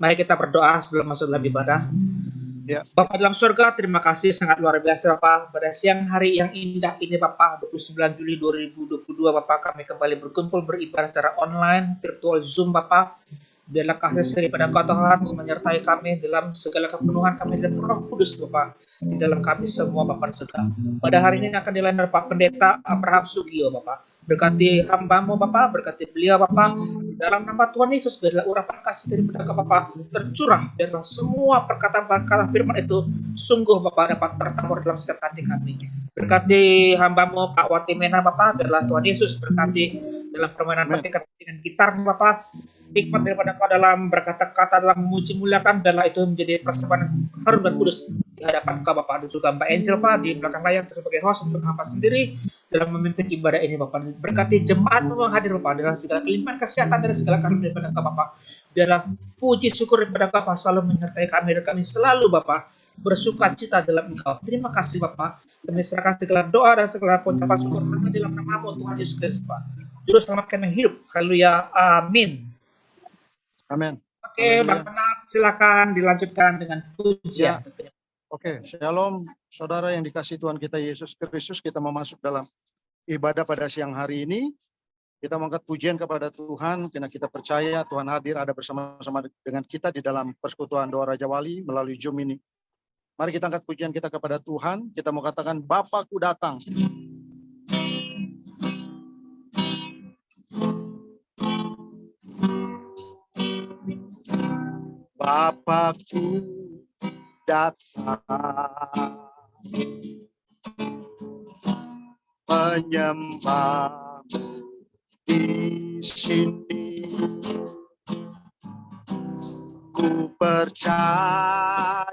Mari kita berdoa sebelum masuk dalam ibadah. Ya. Bapak dalam surga, terima kasih sangat luar biasa Bapak. Pada siang hari yang indah ini Bapak, 29 Juli 2022 Bapak, kami kembali berkumpul beribadah secara online, virtual Zoom Bapak. Biarlah kasih daripada Engkau Tuhan menyertai kami dalam segala kepenuhan kami dan Roh Kudus Bapak di dalam kami semua Bapak surga. Pada hari ini akan dilayani Bapak Pendeta Abraham Sugio Bapak. Berkati hamba-Mu Bapak, berkati beliau Bapak. Dalam nama Tuhan Yesus, biarlah urapan kasih daripada Engkau Bapak tercurah, biarlah semua perkataan-perkataan firman itu sungguh Bapak dapat tertabur dalam setiap hati kami. Berkati hamba-Mu Pak Watimena Bapak, biarlah Tuhan Yesus berkati dalam permainan petikan gitar Bapak. Hikmat daripada Engkau dalam berkata-kata, dalam memuji muliakan, biarlah itu menjadi persembahan harum dan kudus di hadapan Engkau Bapak. Dan juga Mbak Angel Pak di belakang layar sebagai host untuk hamba sendiri dalam memimpin ibadah ini Bapak. Berkati jemaat-Mu yang hadir Bapak dengan segala kelimpahan kesehatan dan segala karunia daripada Engkau Bapak. Biarlah puji syukur daripada Engkau Bapak selalu menyertai kami dan kami selalu Bapak bersuka cita dalam Engkau. Terima kasih Bapak. Kami serahkan segala doa dan segala ucapan syukur hanya dalam nama-Mu Tuhan Yesus Kristus Pak. Juru selamat kami hidup. Haleluya. Amin. Amin. Oke, Bang Penat, silakan dilanjutkan dengan pujian. Ya. Oke, shalom saudara yang dikasihi Tuhan kita Yesus Kristus. Kita mau masuk dalam ibadah pada siang hari ini. Kita mengangkat pujian kepada Tuhan karena kita percaya Tuhan hadir ada bersama-sama dengan kita di dalam persekutuan doa Raja Wali melalui Zoom ini. Mari kita angkat pujian kita kepada Tuhan. Kita mau katakan Bapakku datang. Bapakku datang menyembahmu di sini. Ku percayakan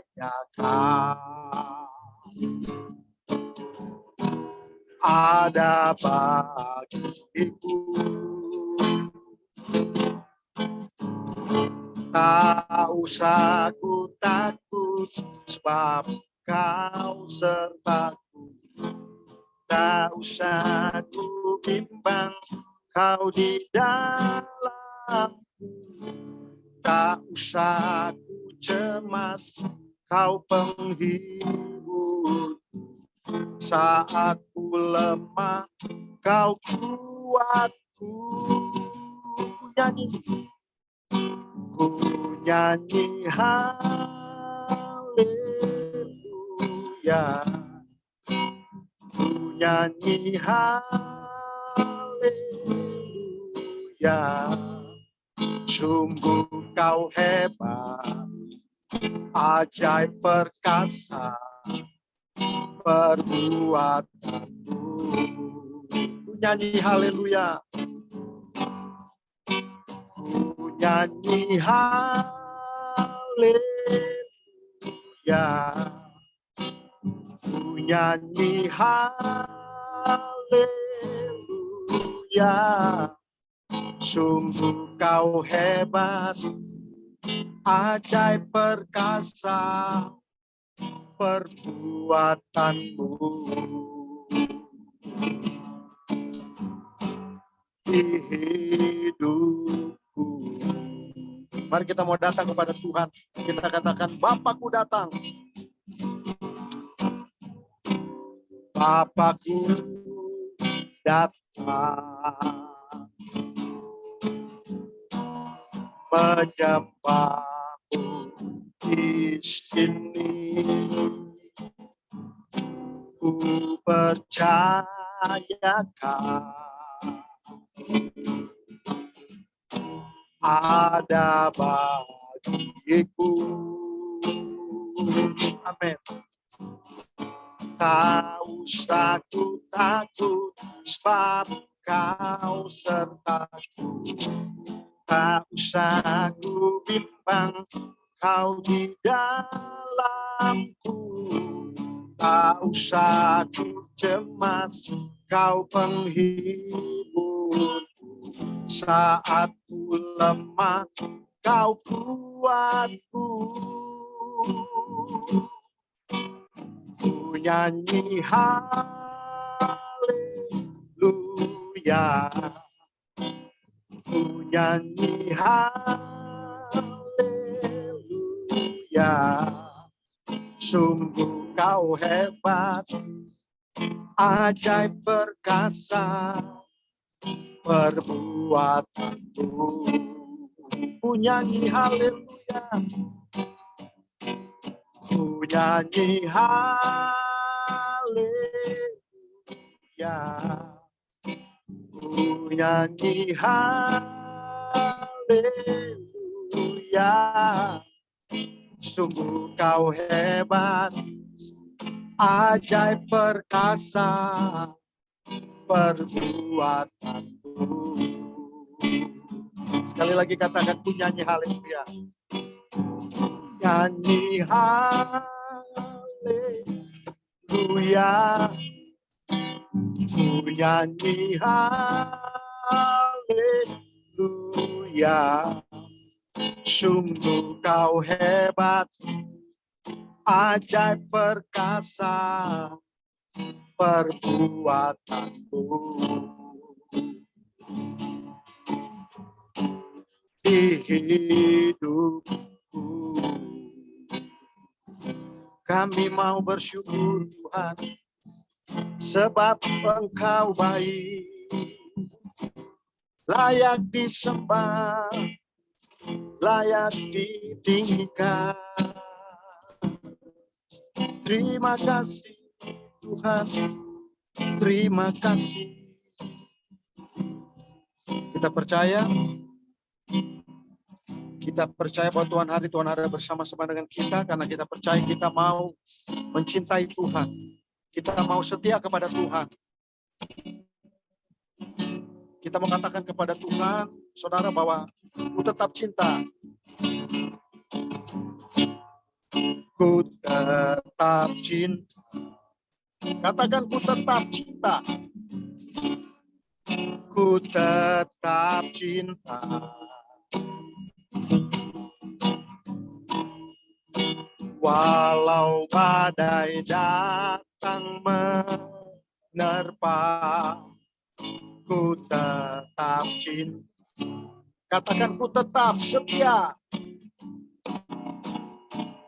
ada bagiku. Tak usah ku takut sebab Kau sertaku. Tak usah ku bimbang Kau di dalamku. Tak usah ku cemas Kau penghibur. Saat ku lemah Kau kuatku. Ku nyanyi haleluya. Ku nyanyi haleluya. Sungguh Kau hebat, ajaib perkasa perbuatanmu. Ku nyanyi haleluya. Ku nyanyi haleluya. Ku nyanyi haleluya. Sungguh Kau hebat, ajaib perkasa perbuatanmu. Di hidupku. Mari kita mau datang kepada Tuhan. Kita katakan Bapakku datang. Bapakku datang menyembahmu di sini. Ku percayakan ada bagiku. Amin. Tak usah ku takut sebab Kau sertaku. Tak usah ku bimbang Kau di dalamku. Tak usah ku cemas Kau penghibur. Saat ku lemah Kau kuatku. Ku nyanyi haleluya. Ku nyanyi haleluya. Sungguh kau hebat, ajaib perkasa perbuatanmu. Ku nyanyi haleluya, ku nyanyi haleluya, ku nyanyi haleluya. Sungguh kau hebat, ajaib perkasa perbuatanmu. Sekali lagi katakan, ku nyanyi haleluya. Nyanyi haleluya, ku nyanyi haleluya. Sungguh kau hebat, ajaib perkasa perbuatanmu. Di hidupku kami mau bersyukur Tuhan, sebab Engkau baik, layak disembah, layak ditinggikan. Terima kasih Tuhan, terima kasih. Kita percaya bahwa Tuhan ada bersama-sama dengan kita, karena kita percaya kita mau mencintai Tuhan. Kita mau setia kepada Tuhan. Kita mengatakan kepada Tuhan, saudara, bahwa ku tetap cinta. Ku tetap cinta. Katakan, ku tetap cinta. Ku tetap cinta. Walau badai datang menerpa, ku tetap cinta. Katakan, ku tetap setia.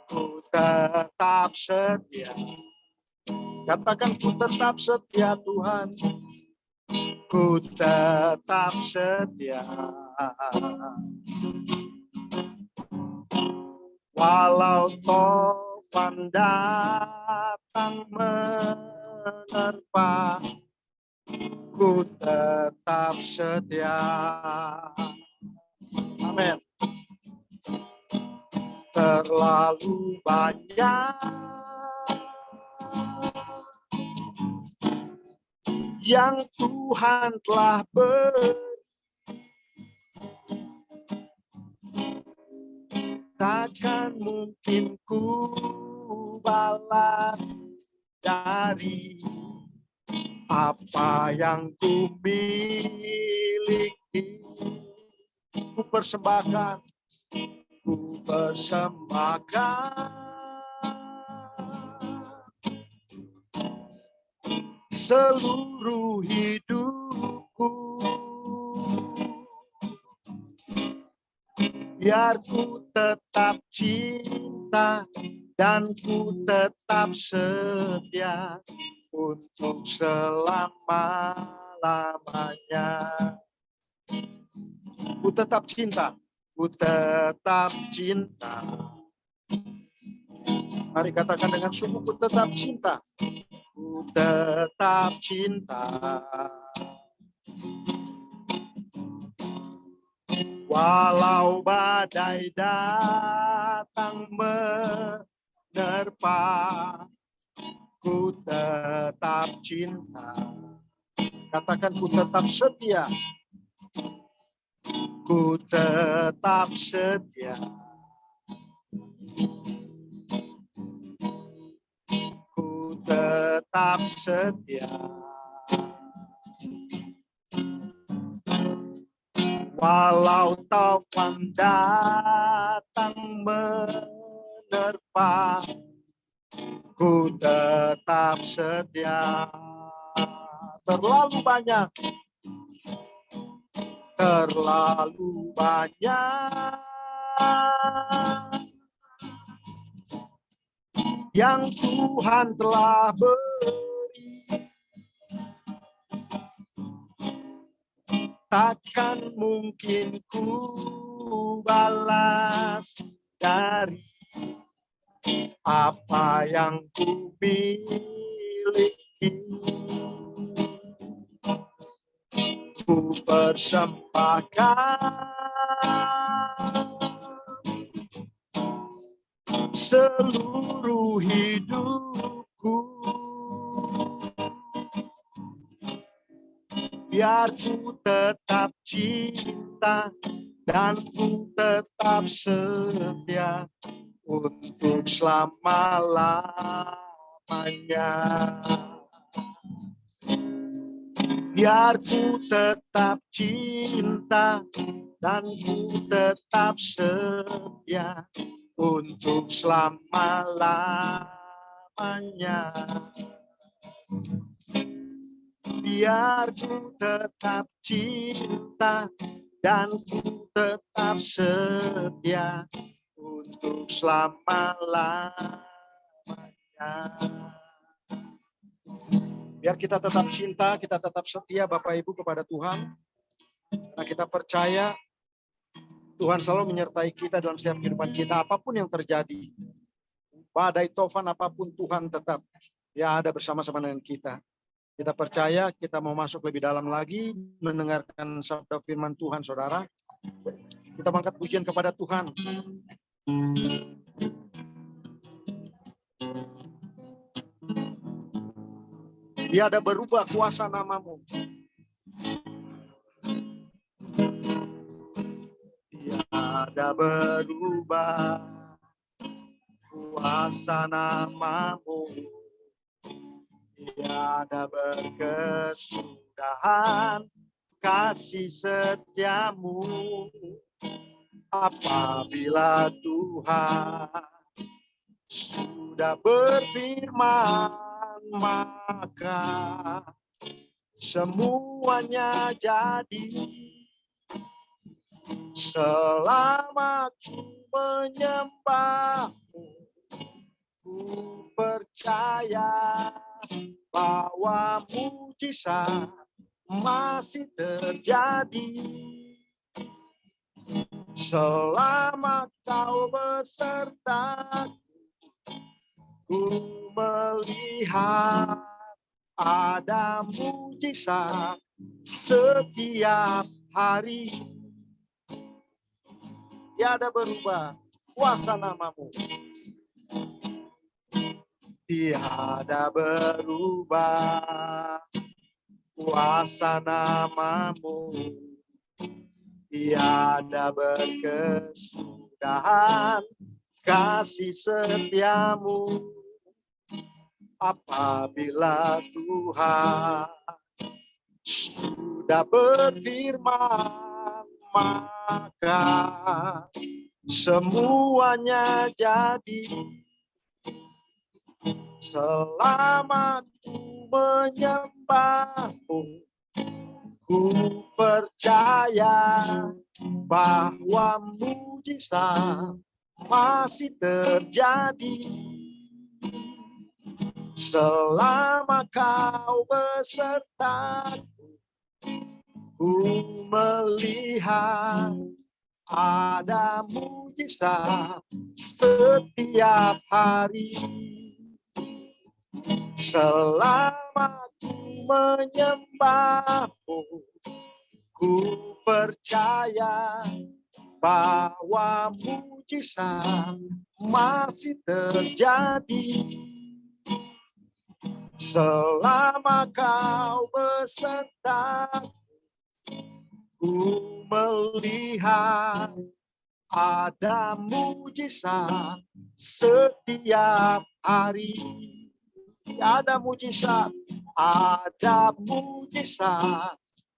Ku tetap setia. Katakan, ku tetap setia Tuhan. Ku tetap setia. Walau topan datang menerpa, ku tetap setia. Amin. Terlalu banyak yang Tuhan telah beri, takkan mungkin ku balas dari apa yang ku miliki. Ku persembahkan seluruh hidupku, biar ku tetap cinta dan ku tetap setia untuk selama-lamanya. Ku tetap cinta, ku tetap cinta. Mari katakan dengan sungguh, ku tetap cinta. Ku tetap cinta. Walau badai datang menerpa, ku tetap cinta. Katakan, ku tetap setia. Ku tetap setia. Ku tetap setia. Walau taufan datang menerpa, ku tetap setia. Terlalu banyak yang Tuhan telah beri. Takkan mungkin ku balas dari apa yang ku miliki. Ku persembahkan seluruh hidupku, biar ku tetap cinta dan ku tetap setia untuk selama-lamanya. Biar ku tetap cinta dan ku tetap setia untuk selama-lamanya. Biar ku tetap cinta dan ku tetap setia untuk selama-lamanya. Biar kita tetap cinta, kita tetap setia Bapak Ibu kepada Tuhan. Karena kita percaya Tuhan selalu menyertai kita dalam setiap kehidupan kita, apapun yang terjadi. Badai tofan apapun, Tuhan tetap ada bersama-sama dengan kita. Kita percaya, kita mau masuk lebih dalam lagi, mendengarkan sabda firman Tuhan, saudara. Kita angkat pujian kepada Tuhan. Tiada berubah kuasa namamu. Tiada berubah kuasa namamu. Tiada berkesudahan kasih setiamu. Apabila Tuhan sudah berfirman, maka semuanya jadi. Selama ku menyembahmu, ku percaya bahwa mujizat masih terjadi. Selama kau besertaku, ku melihat ada mujizat setiap hari. Tiada berubah kuasa namamu. Tiada berubah kuasa namamu. Tiada berkesudahan kasih setiamu. Apabila Tuhan sudah berfirman, maka semuanya jadi. Selama ku menyembahmu, ku percaya bahwa mujizat masih terjadi. Selama kau besertaku, ku melihat ada mujizat setiap hari. Selama ku menyembahmu, ku percaya bahwa mujizat masih terjadi. Selama kau besertaku, ku melihat ada mujizat setiap hari. Ada mujizat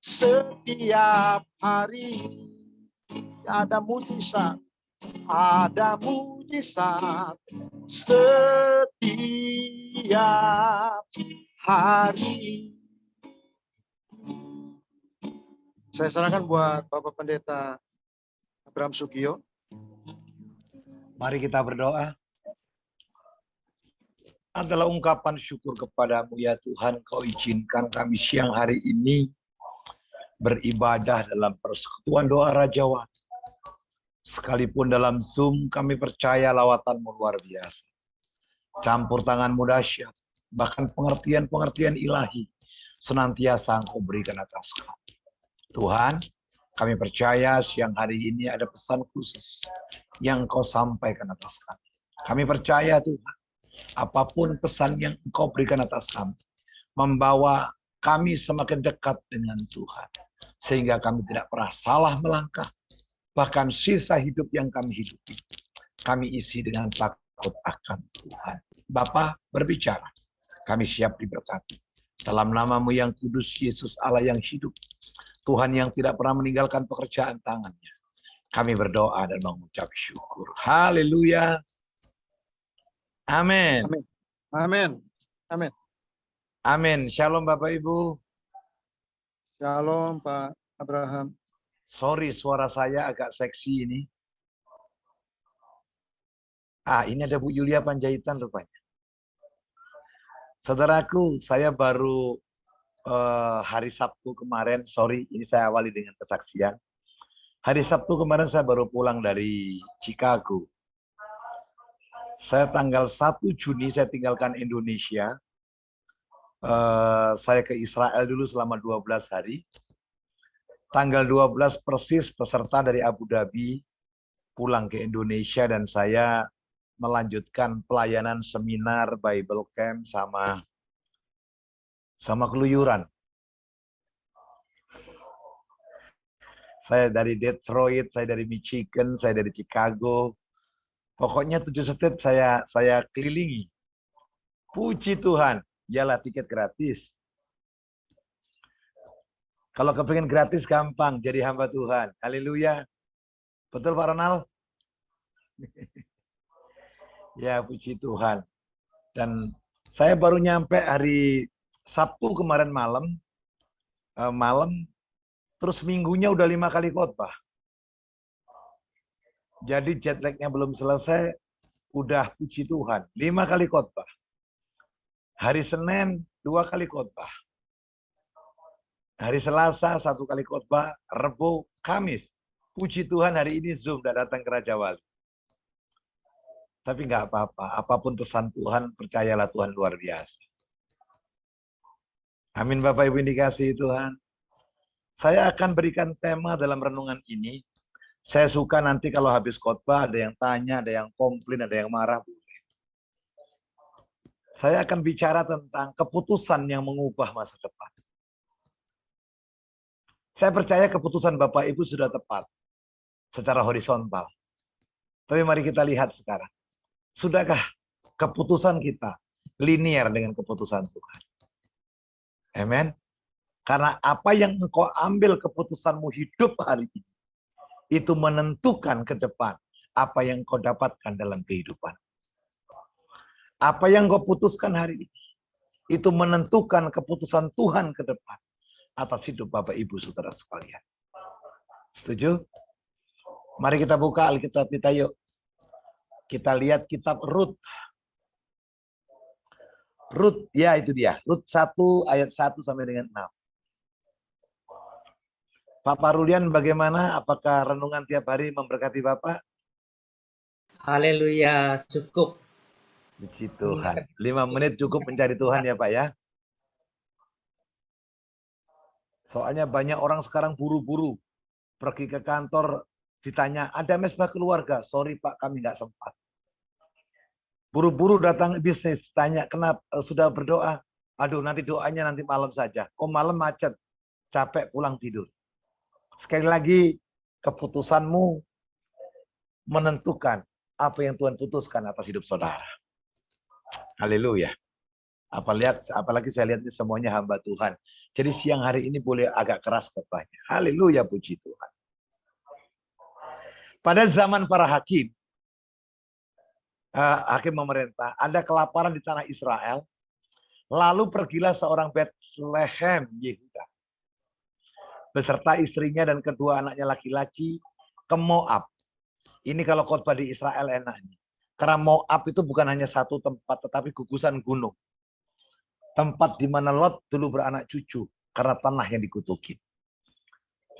setiap hari. Ada mujizat setiap hari. Saya serahkan buat Bapak Pendeta Abraham Sugio. Mari kita berdoa. adalah ungkapan syukur kepadamu ya Tuhan. Kau izinkan kami siang hari ini beribadah dalam persekutuan doa Rajawan. Sekalipun dalam Zoom, kami percaya lawatanmu luar biasa. Campur tanganmu dahsyat, bahkan pengertian-pengertian ilahi senantiasa Engkau berikan atas kami. Tuhan, kami percaya siang hari ini ada pesan khusus yang Engkau sampaikan atas kami. Kami percaya Tuhan, apapun pesan yang Engkau berikan atas kami, membawa kami semakin dekat dengan Tuhan. Sehingga kami tidak pernah salah melangkah. Bahkan sisa hidup yang kami hidupi, kami isi dengan takut akan Tuhan. Bapa berbicara, kami siap diberkati. Dalam nama-Mu yang kudus, Yesus Allah yang hidup, Tuhan yang tidak pernah meninggalkan pekerjaan tangannya, kami berdoa dan mengucap syukur. Haleluya. Amin. Amin. Amin. Amin. Amin. Shalom Bapak Ibu. Shalom Pak Abraham. Sorry, suara saya agak seksi ini. Ini ada Bu Yulia Panjaitan rupanya. Saudaraku, saya baru hari Sabtu kemarin, sorry, ini saya awali dengan kesaksian. Hari Sabtu kemarin saya baru pulang dari Chicago. Saya tanggal 1 Juni saya tinggalkan Indonesia. Saya ke Israel dulu selama 12 hari. Tanggal 12 persis peserta dari Abu Dhabi pulang ke Indonesia dan saya melanjutkan pelayanan seminar Bible Camp sama keluyuran. Saya dari Detroit, saya dari Michigan, saya dari Chicago. Pokoknya 7 state saya kelilingi. Puji Tuhan, iyalah tiket gratis. Kalau kepingin gratis gampang jadi hamba Tuhan. Haleluya. Betul Pak Ronald? Ya puji Tuhan. Dan saya baru nyampe hari Sabtu kemarin malam. Terus minggunya udah 5 kali khotbah. Jadi jet lag-nya belum selesai. Udah puji Tuhan. 5 kali khotbah. Hari Senin 2 kali khotbah. Hari Selasa 1 kali khotbah, Rebo, Kamis. Puji Tuhan hari ini Zoom tidak datang ke Raja Wali. Tapi nggak apa-apa. Apapun pesan Tuhan, percayalah Tuhan luar biasa. Amin Bapak Ibu dikasihi Tuhan. Saya akan berikan tema dalam renungan ini. Saya suka nanti kalau habis khotbah ada yang tanya, ada yang komplain, ada yang marah. Saya akan bicara tentang keputusan yang mengubah masa depan. Saya percaya keputusan Bapak Ibu sudah tepat secara horizontal. Tapi mari kita lihat sekarang. Sudahkah keputusan kita linear dengan keputusan Tuhan? Amen. Karena apa yang engkau ambil keputusanmu hidup hari ini, itu menentukan ke depan apa yang engkau dapatkan dalam kehidupan. Apa yang engkau putuskan hari ini, itu menentukan keputusan Tuhan ke depan atas hidup Bapak Ibu Saudara sekalian. Setuju? Mari kita buka Alkitab kita yuk. Kita lihat kitab Rut. Rut, ya itu dia. Rut 1 ayat 1 sampai dengan 6. Pak Parulian bagaimana? Apakah renungan tiap hari memberkati Bapak? Haleluya, cukup. Puji Tuhan. 5 menit cukup mencari Tuhan ya Pak ya. Soalnya banyak orang sekarang buru-buru. Pergi ke kantor, ditanya, ada mesbah keluarga? Sorry Pak, kami nggak sempat. Buru-buru datang bisnis, tanya, kenapa sudah berdoa? Aduh, nanti doanya nanti malam saja. Oh malam macet, capek pulang tidur. Sekali lagi, keputusanmu menentukan apa yang Tuhan putuskan atas hidup saudara. Haleluya. Apalagi saya lihat ini semuanya hamba Tuhan. Jadi siang hari ini boleh agak keras khotbahnya. Haleluya, puji Tuhan. Pada zaman para hakim memerintah, ada kelaparan di tanah Israel. Lalu pergilah seorang Bethlehem Yehuda beserta istrinya dan kedua anaknya laki-laki ke Moab. Ini kalau khotbah di Israel enaknya. Karena Moab itu bukan hanya satu tempat, tetapi gugusan gunung. Tempat di mana Lot dulu beranak cucu, karena tanah yang dikutuki.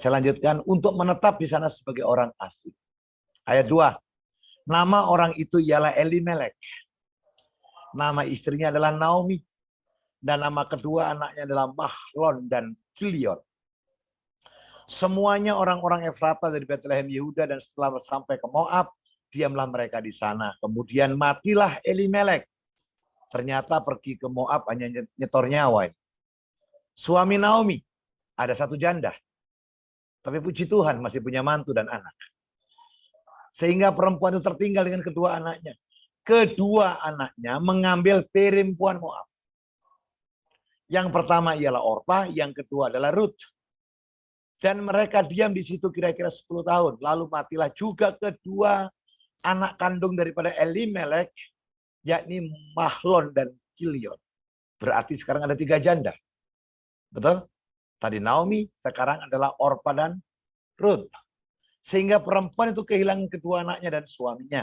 Saya lanjutkan, untuk menetap di sana sebagai orang asing. Ayat 2. Nama orang itu ialah Elimelek. Nama istrinya adalah Naomi. Dan nama kedua anaknya adalah Mahlon dan Kilion. Semuanya orang-orang Efrata dari Bethlehem Yehuda, dan setelah sampai ke Moab, diamlah mereka di sana. Kemudian matilah Elimelek. Ternyata pergi ke Moab hanya nyetor nyawa. Suami Naomi, ada satu janda. Tapi puji Tuhan masih punya mantu dan anak. Sehingga perempuan itu tertinggal dengan kedua anaknya. Kedua anaknya mengambil perempuan Moab. Yang pertama ialah Orpa, yang kedua adalah Ruth. Dan mereka diam di situ kira-kira 10 tahun. Lalu matilah juga kedua anak kandung daripada Elimelek, yakni Mahlon dan Kilion. Berarti sekarang ada 3 janda. Betul? Tadi Naomi, sekarang adalah Orpa dan Ruth. Sehingga perempuan itu kehilangan kedua anaknya dan suaminya.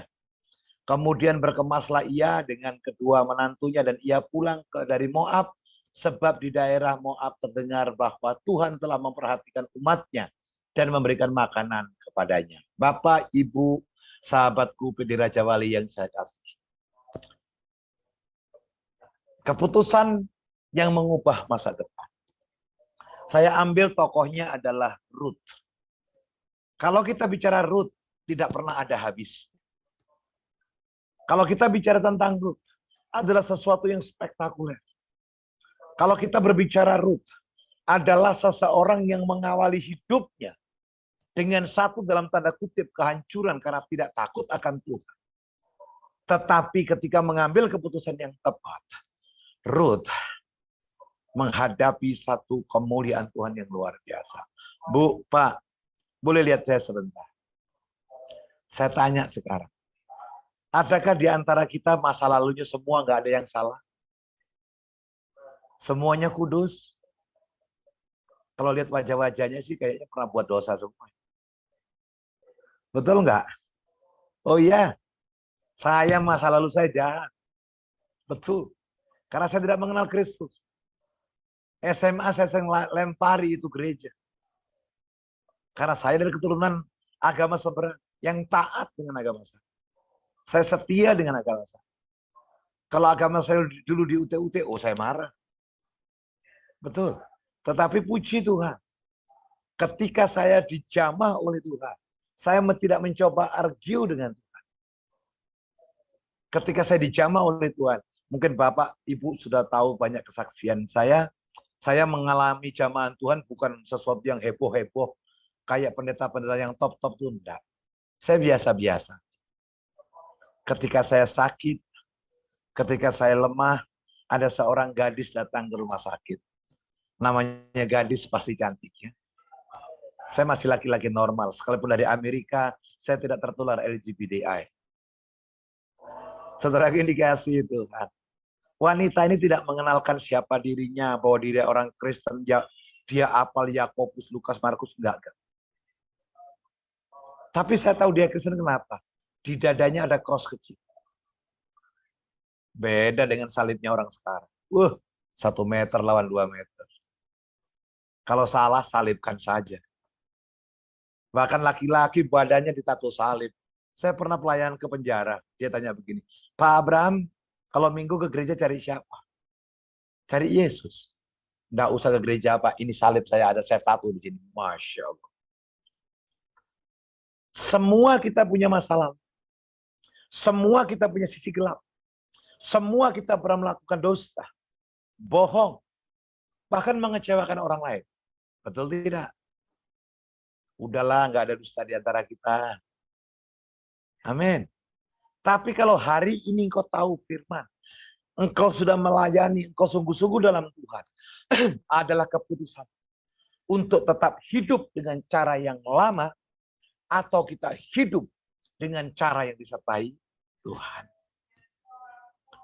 Kemudian berkemaslah ia dengan kedua menantunya, dan ia pulang dari Moab, sebab di daerah Moab terdengar bahwa Tuhan telah memperhatikan umatnya dan memberikan makanan kepadanya. Bapak, Ibu, sahabatku PD Raja Wali yang saya kasih. Keputusan yang mengubah masa depan. Saya ambil tokohnya adalah Ruth. Kalau kita bicara Ruth, tidak pernah ada habis. Kalau kita bicara tentang Ruth, adalah sesuatu yang spektakuler. Kalau kita berbicara Ruth, adalah seseorang yang mengawali hidupnya dengan satu dalam tanda kutip kehancuran karena tidak takut akan Tuhan. Tetapi ketika mengambil keputusan yang tepat, Ruth menghadapi satu kemuliaan Tuhan yang luar biasa. Bu, Pak, boleh lihat saya sebentar? Saya tanya sekarang. Adakah di antara kita masa lalunya semua nggak ada yang salah? Semuanya kudus? Kalau lihat wajah-wajahnya sih kayaknya pernah buat dosa semua. Betul nggak? Oh iya, saya masa lalu saya jahat. Betul. Karena saya tidak mengenal Kristus. SMA saya sering lempari itu gereja. Karena saya dari keturunan agama seberang yang taat dengan agama saya. Saya setia dengan agama saya. Kalau agama saya dulu di UT-UT, oh saya marah. Betul. Tetapi puji Tuhan. Ketika saya dijamah oleh Tuhan, saya tidak mencoba argue dengan Tuhan. Ketika saya dijamah oleh Tuhan, mungkin Bapak, Ibu sudah tahu banyak kesaksian saya. Saya mengalami jamahan Tuhan bukan sesuatu yang heboh-heboh. Kayak pendeta-pendeta yang top-top itu enggak. Saya biasa-biasa. Ketika saya sakit, ketika saya lemah, ada seorang gadis datang ke rumah sakit. Namanya gadis pasti cantik ya. Saya masih laki-laki normal. Sekalipun dari Amerika, saya tidak tertular LGBTI. Saudara ini dikasih Tuhan. Wanita ini tidak mengenalkan siapa dirinya, bahwa dia orang Kristen, dia apal Yakobus, Lukas, Markus, enggak. Tapi saya tahu dia Kristen kenapa? Di dadanya ada cross kecil. Beda dengan salibnya orang sekarang. 1 meter lawan 2 meter. Kalau salah, salibkan saja. Bahkan laki-laki badannya ditato salib. Saya pernah pelayanan ke penjara. Dia tanya begini, Pak Abraham, kalau minggu ke gereja cari siapa? Cari Yesus. Nggak usah ke gereja apa. Ini salib saya ada, saya tato di sini. Masya Allah. Semua kita punya masalah. Semua kita punya sisi gelap. Semua kita pernah melakukan dosa. Bohong. Bahkan mengecewakan orang lain. Betul tidak? Udahlah, nggak ada dusta di antara kita. Amin. Tapi kalau hari ini engkau tahu firman, engkau sudah melayani, engkau sungguh-sungguh dalam Tuhan, adalah keputusan untuk tetap hidup dengan cara yang lama, atau kita hidup dengan cara yang disertai Tuhan.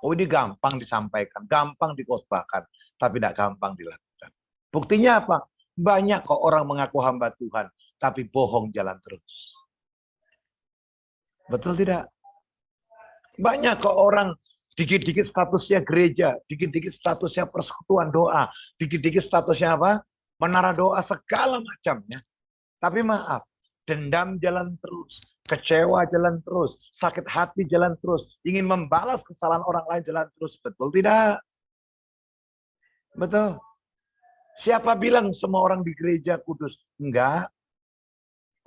Oh, ini gampang disampaikan, gampang dikhotbahkan, tapi tidak gampang dilakukan. Buktinya apa? Banyak kok orang mengaku hamba Tuhan, tapi bohong jalan terus. Betul tidak? Banyak kok orang dikit-dikit statusnya gereja, dikit-dikit statusnya persekutuan doa, dikit-dikit statusnya apa? Menara doa segala macamnya. Tapi maaf, dendam jalan terus, kecewa jalan terus, sakit hati jalan terus, ingin membalas kesalahan orang lain jalan terus. Betul tidak? Betul. Siapa bilang semua orang di gereja kudus? Enggak.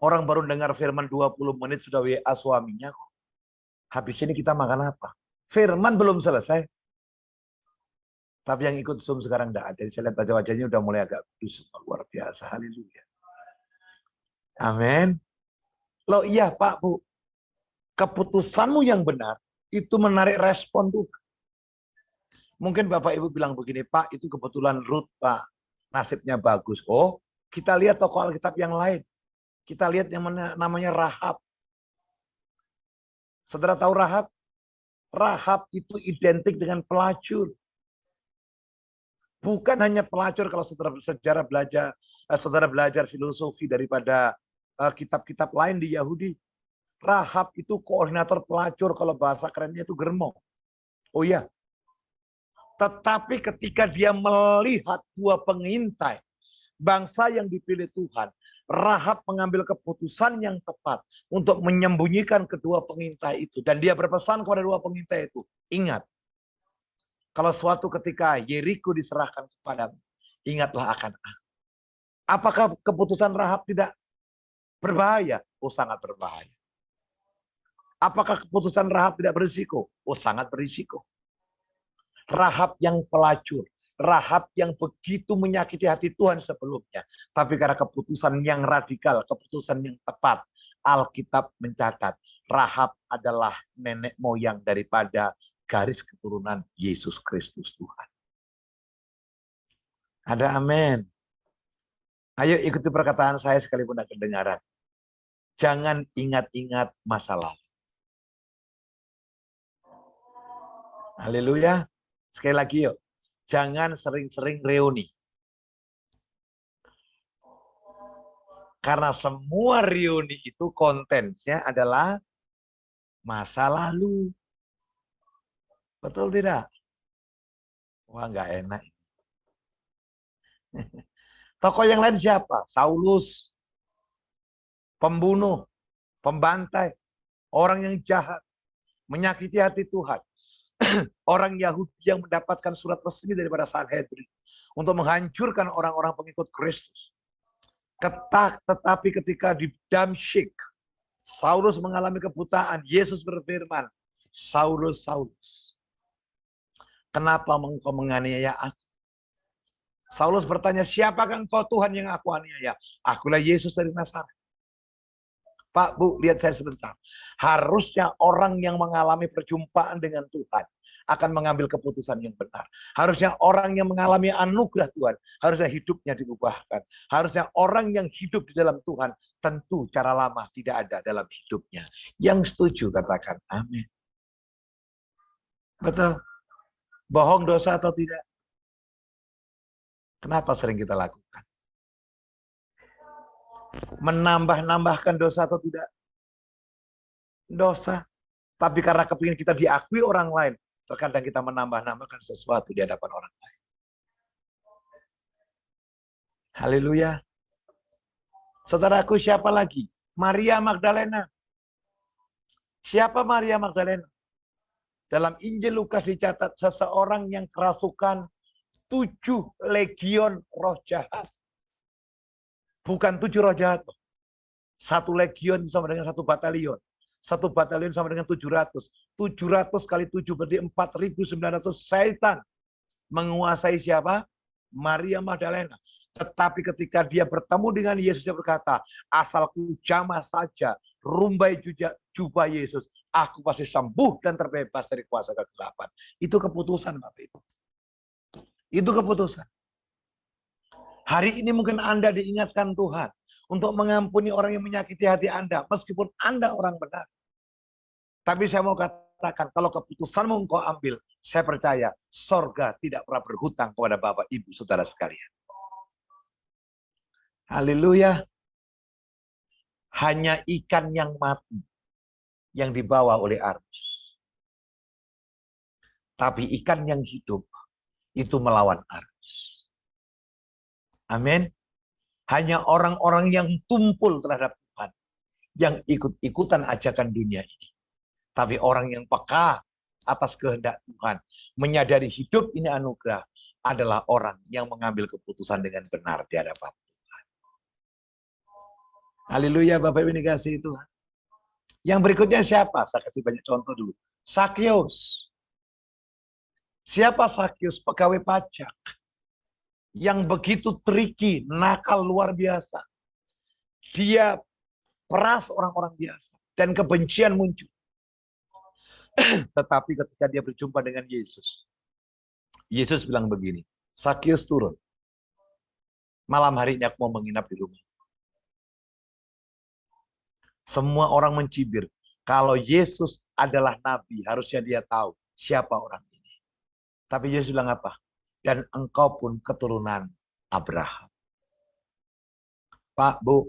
Orang baru dengar firman 20 menit sudah WA suaminya kok. Habis ini kita makan apa? Firman belum selesai. Tapi yang ikut Zoom sekarang enggak ada. Saya lihat wajah-wajahnya udah mulai agak kudus. Luar biasa. Haleluya. Amin. Loh iya Pak, Bu. Keputusanmu yang benar itu menarik respon tuh. Mungkin Bapak Ibu bilang begini, Pak, itu kebetulan Ruth, Pak. Nasibnya bagus. Oh, kita lihat tokoh Alkitab yang lain. Kita lihat yang namanya Rahab. Saudara tahu Rahab? Rahab itu identik dengan pelacur. Bukan hanya pelacur kalau saudara belajar filosofi daripada kitab-kitab lain di Yahudi. Rahab itu koordinator pelacur, kalau bahasa kerennya itu germo. Oh iya. Tetapi ketika dia melihat dua pengintai, bangsa yang dipilih Tuhan, Rahab mengambil keputusan yang tepat untuk menyembunyikan kedua pengintai itu. Dan dia berpesan kepada dua pengintai itu, ingat, kalau suatu ketika Yeriko diserahkan kepadamu, ingatlah akan aku. Apakah keputusan Rahab tidak berbahaya? Oh, sangat berbahaya. Apakah keputusan Rahab tidak berisiko? Oh, sangat berisiko. Rahab yang pelacur, Rahab yang begitu menyakiti hati Tuhan sebelumnya. Tapi karena keputusan yang radikal, keputusan yang tepat, Alkitab mencatat, Rahab adalah nenek moyang daripada garis keturunan Yesus Kristus Tuhan. Ada amin. Ayo ikuti perkataan saya sekalipun tidak kedengaran. Jangan ingat-ingat masa lalu. Haleluya. Sekali lagi yuk. Jangan sering-sering reuni. Karena semua reuni itu kontennya adalah masa lalu. Betul tidak? Wah, nggak enak. Tokoh yang lain siapa? Saulus. Pembunuh. Pembantai. Orang yang jahat. Menyakiti hati Tuhan. Orang Yahudi yang mendapatkan surat resmi daripada Sanhedrin untuk menghancurkan orang-orang pengikut Kristus. Tetapi ketika di Damsyik, Saulus mengalami kebutaan. Yesus berfirman, Saulus, Saulus, kenapa engkau menganiaya aku? Saulus bertanya, siapakah engkau Tuhan yang aku aniaya? Akulah Yesus dari Nazaret. Pak, Bu, lihat saya sebentar. Harusnya orang yang mengalami perjumpaan dengan Tuhan akan mengambil keputusan yang benar. Harusnya orang yang mengalami anugerah Tuhan, harusnya hidupnya diubahkan. Harusnya orang yang hidup di dalam Tuhan, tentu cara lama tidak ada dalam hidupnya. Yang setuju katakan amin. Betul? Bohong dosa atau tidak? Kenapa sering kita lakukan? Menambah-nambahkan dosa atau tidak? Dosa. Tapi karena kepingin kita diakui orang lain, terkadang kita menambah-nambahkan sesuatu di hadapan orang lain. Haleluya. Saudaraku, siapa lagi? Maria Magdalena. Siapa Maria Magdalena? Dalam Injil Lukas dicatat seseorang yang kerasukan 7 legion roh jahat. Bukan 7 roh jahat. 1 legion sama dengan 1 batalion. 1 batalion sama dengan 700. 700 kali 7 berarti 4.900 setan menguasai siapa? Maria Magdalena. Tetapi ketika dia bertemu dengan Yesus, dia berkata, asalku jamah saja rumbai jubah Yesus, aku pasti sembuh dan terbebas dari kuasa kegelapan. Itu keputusan, Bapak Ibu. Itu keputusan. Hari ini mungkin Anda diingatkan Tuhan untuk mengampuni orang yang menyakiti hati Anda, meskipun Anda orang benar. Tapi saya mau katakan, kalau keputusanmu engkau ambil, saya percaya, sorga tidak pernah berhutang kepada Bapak, Ibu, Saudara sekalian. Haleluya. Hanya ikan yang mati yang dibawa oleh arus. Tapi ikan yang hidup itu melawan arus. Amin. Hanya orang-orang yang tumpul terhadap Tuhan, yang ikut-ikutan ajakan dunia ini. Tapi orang yang peka atas kehendak Tuhan, menyadari hidup ini anugerah, adalah orang yang mengambil keputusan dengan benar di hadapan Tuhan. Haleluya, Bapak Ibu dikasihi Tuhan. Yang berikutnya siapa? Saya kasih banyak contoh dulu. Sakeus. Siapa Sakeus? Pegawai pajak. Yang begitu tricky, nakal luar biasa. Dia peras orang-orang biasa. Dan kebencian muncul. Tetapi ketika dia berjumpa dengan Yesus, Yesus bilang begini, Sakeus turun. Malam hari ini aku mau menginap di rumah. Semua orang mencibir. Kalau Yesus adalah nabi, harusnya dia tahu siapa orang ini. Tapi Yesus bilang apa? Dan engkau pun keturunan Abraham. Pak, Bu,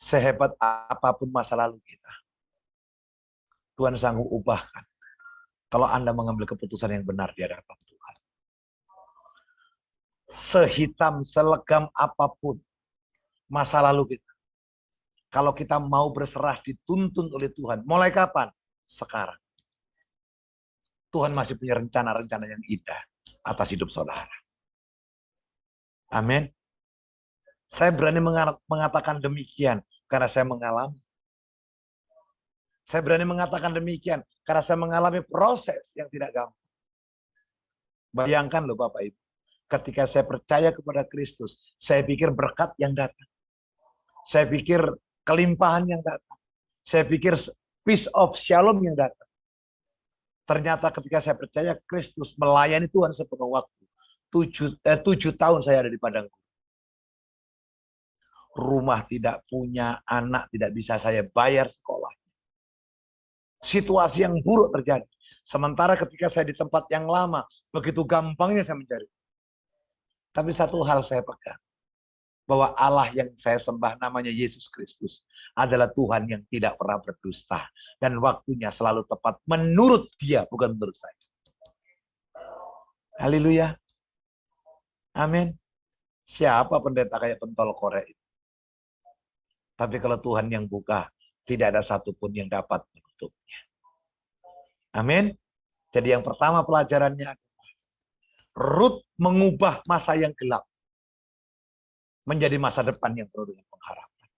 sehebat apapun masa lalu kita, Tuhan sanggup ubahkan. Kalau Anda mengambil keputusan yang benar di hadapan Tuhan. Sehitam, selegam apapun masa lalu kita. Kalau kita mau berserah dituntun oleh Tuhan. Mulai kapan? Sekarang. Tuhan masih punya rencana-rencana yang indah atas hidup saudara. Amin. Saya berani mengatakan demikian karena saya mengalami. Saya berani mengatakan demikian karena saya mengalami proses yang tidak gampang. Bayangkan loh Bapak Ibu. Ketika saya percaya kepada Kristus, saya pikir berkat yang datang. Saya pikir kelimpahan yang datang. Saya pikir peace of shalom yang datang. Ternyata ketika saya percaya Kristus melayani Tuhan sepenuh waktu. 7 tahun saya ada di padang gurun. Rumah tidak punya, anak tidak bisa saya bayar sekolah. Situasi yang buruk terjadi. Sementara ketika saya di tempat yang lama, begitu gampangnya saya mencari. Tapi satu hal saya pegang. Bahwa Allah yang saya sembah namanya Yesus Kristus adalah Tuhan yang tidak pernah berdusta. Dan waktunya selalu tepat menurut dia, bukan menurut saya. Haleluya. Amin. Siapa pendeta kayak pentol korek itu? Tapi kalau Tuhan yang buka, tidak ada satupun yang dapat menutupnya. Amin. Jadi yang pertama pelajarannya adalah Rut mengubah masa yang gelap menjadi masa depan yang penuh dengan pengharapan.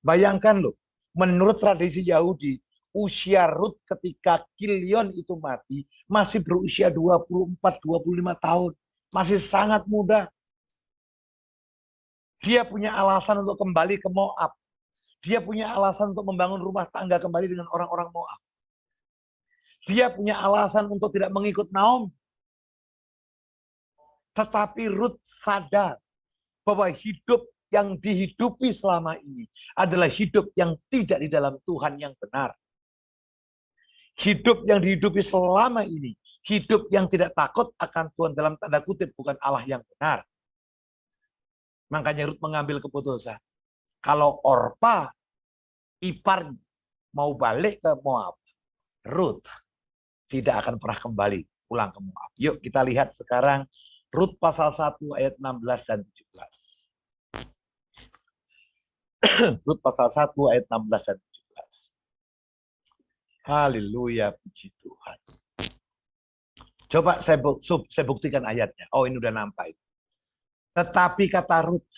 Bayangkan loh, menurut tradisi Yahudi, usia Rut ketika Kilion itu mati, masih berusia 24-25 tahun. Masih sangat muda. Dia punya alasan untuk kembali ke Moab. Dia punya alasan untuk membangun rumah tangga kembali dengan orang-orang Moab. Dia punya alasan untuk tidak mengikut Naomi. Tetapi Rut sadar bahwa hidup yang dihidupi selama ini adalah hidup yang tidak di dalam Tuhan yang benar. Hidup yang dihidupi selama ini, hidup yang tidak takut akan Tuhan dalam tanda kutip, bukan Allah yang benar. Makanya Rut mengambil keputusan. Kalau Orpa, ipar mau balik ke Moab, Rut tidak akan pernah kembali pulang ke Moab. Yuk kita lihat sekarang Rut pasal 1 ayat 16 dan 17. Rut pasal 1 ayat 16 dan 17. Haleluya, puji Tuhan. Coba saya buktikan ayatnya. Oh, ini udah nampak. Tetapi kata Rut,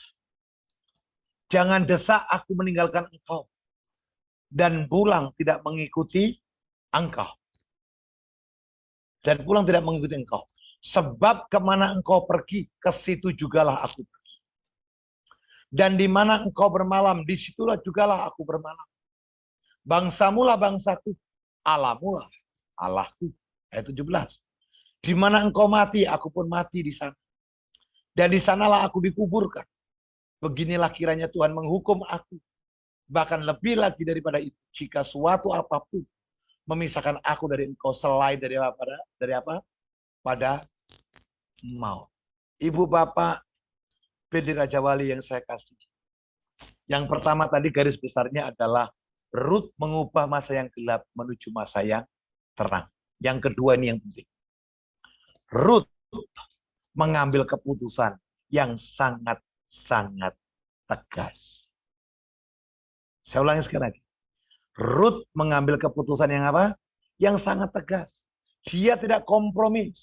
jangan desak aku meninggalkan engkau, dan pulang tidak mengikuti engkau. Dan pulang tidak mengikuti engkau. Sebab kemana engkau pergi, ke situ jugalah aku pergi. Dan di mana engkau bermalam, disitulah jugalah aku bermalam. Bangsamulah bangsaku, Allahmulah Allahku. Ayat 17. Di mana engkau mati, aku pun mati di sana. Dan di sanalah aku dikuburkan. Beginilah kiranya Tuhan menghukum aku. Bahkan lebih lagi daripada itu, jika suatu apapun memisahkan aku dari engkau selain dari apa? Pada maut. Ibu bapak PD Raja Wali yang saya kasih. Yang pertama tadi garis besarnya adalah Rut mengubah masa yang gelap menuju masa yang terang. Yang kedua ini yang penting. Ruth mengambil keputusan yang sangat-sangat tegas. Saya ulangi sekali lagi. Ruth mengambil keputusan yang apa? Yang sangat tegas. Dia tidak kompromi.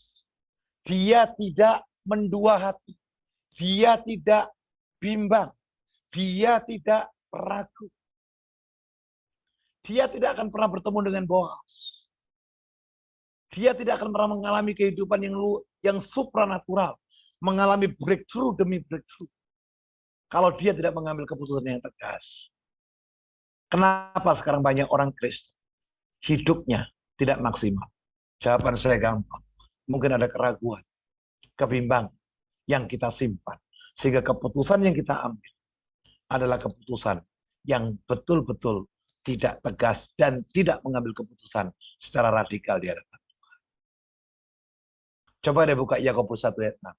Dia tidak mendua hati. Dia tidak bimbang. Dia tidak ragu. Dia tidak akan pernah bertemu dengan Boaz. Dia tidak akan pernah mengalami kehidupan yang supranatural. Mengalami breakthrough demi breakthrough. Kalau dia tidak mengambil keputusan yang tegas. Kenapa sekarang banyak orang Kristen hidupnya tidak maksimal? Jawaban saya gampang. Mungkin ada keraguan, kebimbangan yang kita simpan. Sehingga keputusan yang kita ambil adalah keputusan yang betul-betul tidak tegas dan tidak mengambil keputusan secara radikal di hadapan Tuhan. Coba deh buka Yakobus 1 ayat 6.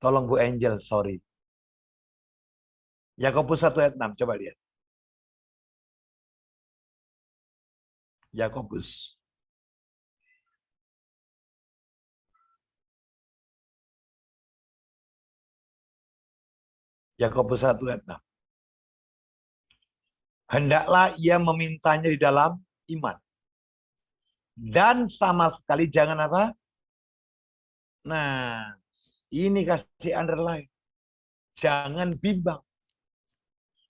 Tolong Bu Angel, sorry. Yakobus 1 ayat 6, coba lihat. Yakobus. Yakobus 1 ayat 6. Hendaklah ia memintanya di dalam iman. Dan sama sekali jangan apa? Nah, ini kasih underline. Jangan bimbang.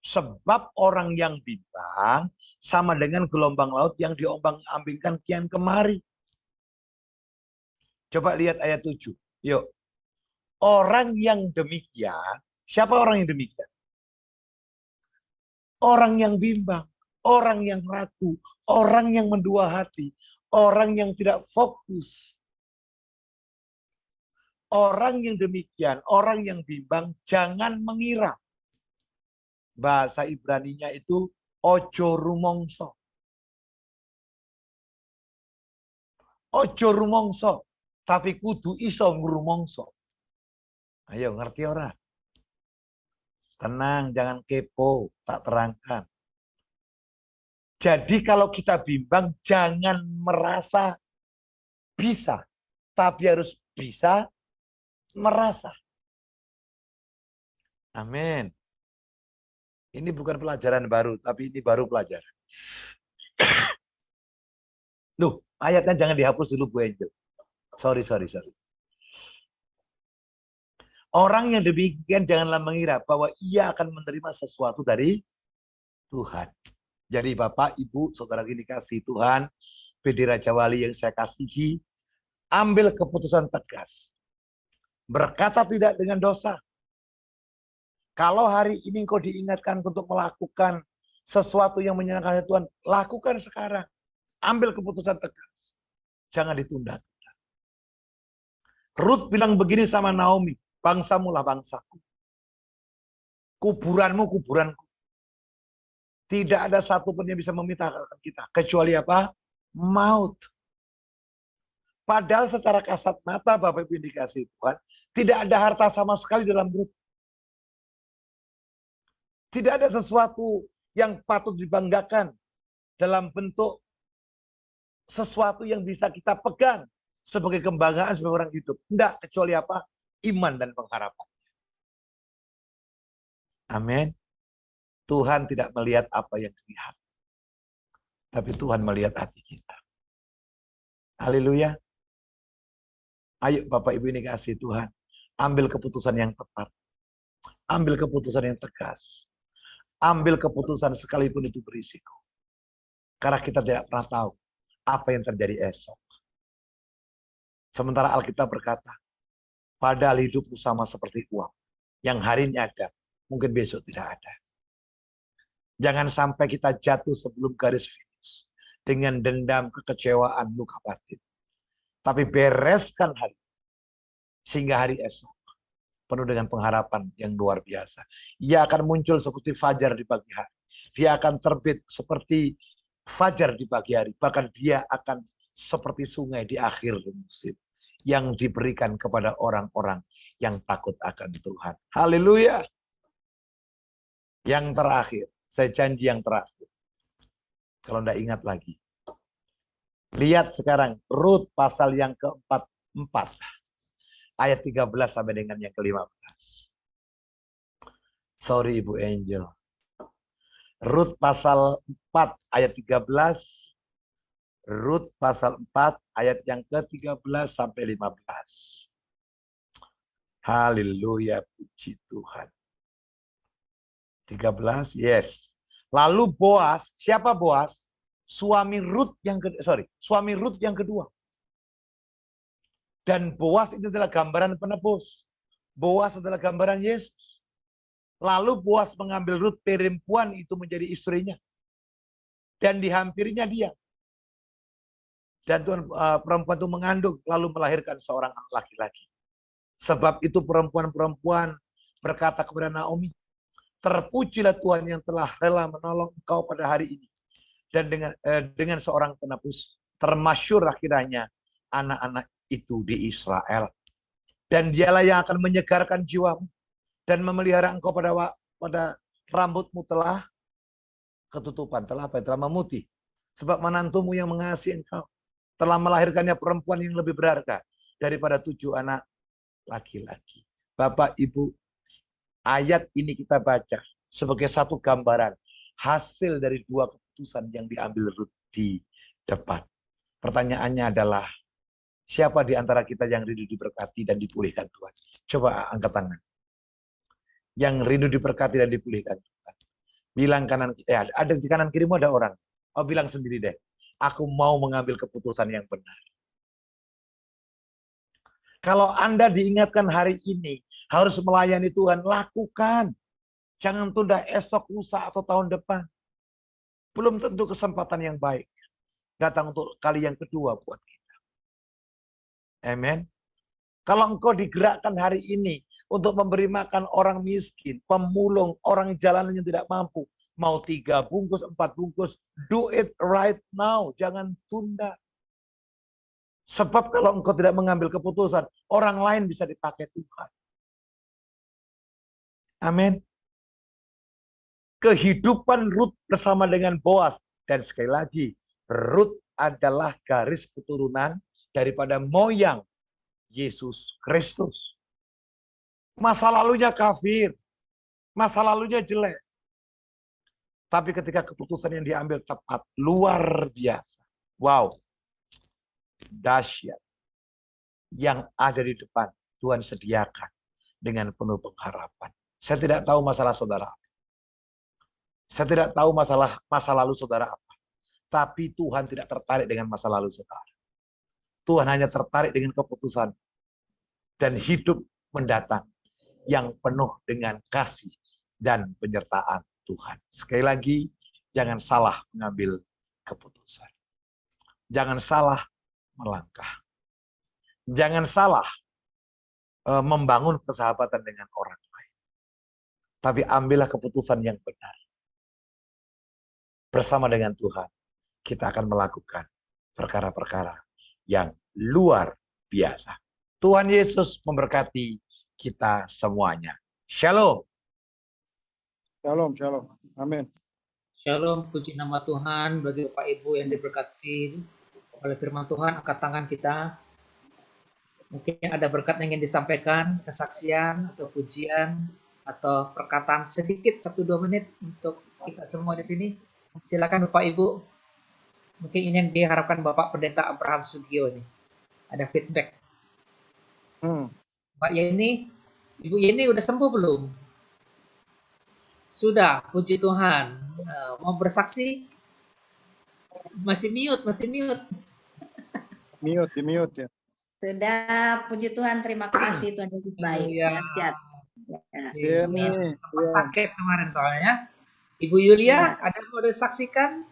Sebab orang yang bimbang sama dengan gelombang laut yang diombang-ambingkan kian kemari. Coba lihat ayat 7. Yuk. Orang yang demikian, siapa orang yang demikian? Orang yang bimbang, orang yang ragu, orang yang mendua hati, orang yang tidak fokus. Orang yang demikian, orang yang bimbang, jangan mengira. Bahasa Ibraninya itu ojo rumongso. Ojo rumongso, tapi kudu iso ngurumongso. Ayo ngerti ora? Tenang, jangan kepo, tak terangkan. Jadi kalau kita bimbang, jangan merasa bisa, tapi harus bisa merasa. Amin. Ini bukan pelajaran baru, tapi ini baru pelajaran. Loh, ayatnya jangan dihapus dulu Bu Angel. Sorry. Orang yang demikian janganlah mengira bahwa ia akan menerima sesuatu dari Tuhan. Jadi Bapak, Ibu, Saudara yang dikasihi Tuhan, PD Raja Wali yang saya kasihi, ambil keputusan tegas. Berkata tidak dengan dosa. Kalau hari ini engkau diingatkan untuk melakukan sesuatu yang menyenangkan Tuhan, lakukan sekarang. Ambil keputusan tegas. Jangan ditunda. Ruth bilang begini sama Naomi, bangsamu lah bangsaku. Kuburanmu kuburanku. Tidak ada satupun yang bisa memisahkan kita. Kecuali apa? Maut. Padahal secara kasat mata, Bapak Ibu yang dikasihi Tuhan, tidak ada harta sama sekali dalam Ruth. Tidak ada sesuatu yang patut dibanggakan dalam bentuk sesuatu yang bisa kita pegang sebagai kebanggaan sebagai orang hidup. Tidak, kecuali apa? Iman dan pengharapan. Amin. Tuhan tidak melihat apa yang dilihat. Tapi Tuhan melihat hati kita. Haleluya. Ayo Bapak Ibu ini kasih Tuhan. Ambil keputusan yang tepat. Ambil keputusan yang tegas. Ambil keputusan sekalipun itu berisiko. Karena kita tidak pernah tahu apa yang terjadi esok. Sementara Alkitab berkata, padahal hidupmu sama seperti uap. Yang hari ini ada, mungkin besok tidak ada. Jangan sampai kita jatuh sebelum garis finish. Dengan dendam, kekecewaan, luka batin. Tapi bereskan hari. Sehingga hari esok. Penuh dengan pengharapan yang luar biasa. Ia akan muncul seperti fajar di pagi hari. Dia akan terbit seperti fajar di pagi hari. Bahkan dia akan seperti sungai di akhir musim. Yang diberikan kepada orang-orang yang takut akan Tuhan. Haleluya. Yang terakhir. Saya janji yang terakhir. Kalau tidak ingat lagi. Lihat sekarang Rut pasal yang keempat, ayat 13 sampai dengan yang ke-15. Sorry Ibu Angel. Rut pasal 4 ayat 13. Rut pasal 4 ayat yang ke-13 sampai 15. Haleluya, puji Tuhan. 13, yes. Lalu Boas, siapa Boas? Suami Rut yang kedua. Dan Boas itu adalah gambaran penebus. Boas adalah gambaran Yesus. Lalu Boas mengambil Rut perempuan itu menjadi istrinya. Dan dihampirinya dia. Dan Tuhan, perempuan itu mengandung lalu melahirkan seorang anak laki-laki. Sebab itu perempuan-perempuan berkata kepada Naomi, terpujilah Tuhan yang telah rela menolong engkau pada hari ini. Dan dengan seorang penebus, termasyur akhirnya anak-anak itu di Israel. Dan dialah yang akan menyegarkan jiwamu dan memelihara engkau pada rambutmu telah ketutupan, telah memutih. Sebab menantumu yang mengasihi engkau telah melahirkannya perempuan yang lebih berharga daripada 7 anak laki-laki. Bapak, Ibu, ayat ini kita baca sebagai satu gambaran hasil dari 2 keputusan yang diambil Rut di depan. Pertanyaannya adalah, siapa di antara kita yang rindu diberkati dan dipulihkan Tuhan? Coba angkat tangan. Yang rindu diberkati dan dipulihkan Tuhan. Bilang kanan, ada di kanan kirimu ada orang. Oh, bilang sendiri deh. Aku mau mengambil keputusan yang benar. Kalau Anda diingatkan hari ini harus melayani Tuhan, lakukan. Jangan tunda esok, lusa, atau tahun depan. Belum tentu kesempatan yang baik datang untuk kali yang kedua buat kita. Amen. Kalau engkau digerakkan hari ini untuk memberi makan orang miskin, pemulung, orang jalanan yang tidak mampu, mau 3 bungkus, 4 bungkus, do it right now. Jangan tunda. Sebab kalau engkau tidak mengambil keputusan, orang lain bisa dipakai Tuhan. Amin. Kehidupan Rut bersama dengan Boas. Dan sekali lagi, Rut adalah garis keturunan daripada moyang Yesus Kristus. Masa lalunya kafir. Masa lalunya jelek. Tapi ketika keputusan yang diambil tepat, luar biasa. Wow. Dahsyat. Yang ada di depan, Tuhan sediakan dengan penuh pengharapan. Saya tidak tahu masalah saudara. Saya tidak tahu masa lalu saudara apa. Tapi Tuhan tidak tertarik dengan masa lalu saudara. Tuhan hanya tertarik dengan keputusan dan hidup mendatang yang penuh dengan kasih dan penyertaan Tuhan. Sekali lagi, jangan salah mengambil keputusan. Jangan salah melangkah. Jangan salah membangun persahabatan dengan orang lain. Tapi ambillah keputusan yang benar. Bersama dengan Tuhan, kita akan melakukan perkara-perkara yang luar biasa. Tuhan Yesus memberkati kita semuanya. Shalom. Shalom, shalom. Amin. Shalom, puji nama Tuhan bagi Bapak Ibu yang diberkati oleh firman Tuhan. Angkat tangan kita. Mungkin ada berkat yang ingin disampaikan, kesaksian atau pujian atau perkataan sedikit 1-2 menit untuk kita semua di sini. Silakan Bapak Ibu. Mungkin ini yang diharapkan Bapak Pendeta Abraham Sugio nih. Ada feedback. Mbak Yeni, Ibu Yeni udah sembuh belum? Sudah, puji Tuhan. Mau bersaksi? Masih mute. Mute ya. Sudah, puji Tuhan, terima kasih Tuhan Yesus baik. Iya. Dahsyat. Iya, Amin. Sempat sakit kemarin soalnya. Ibu Yulia, ada yang mau disaksikan?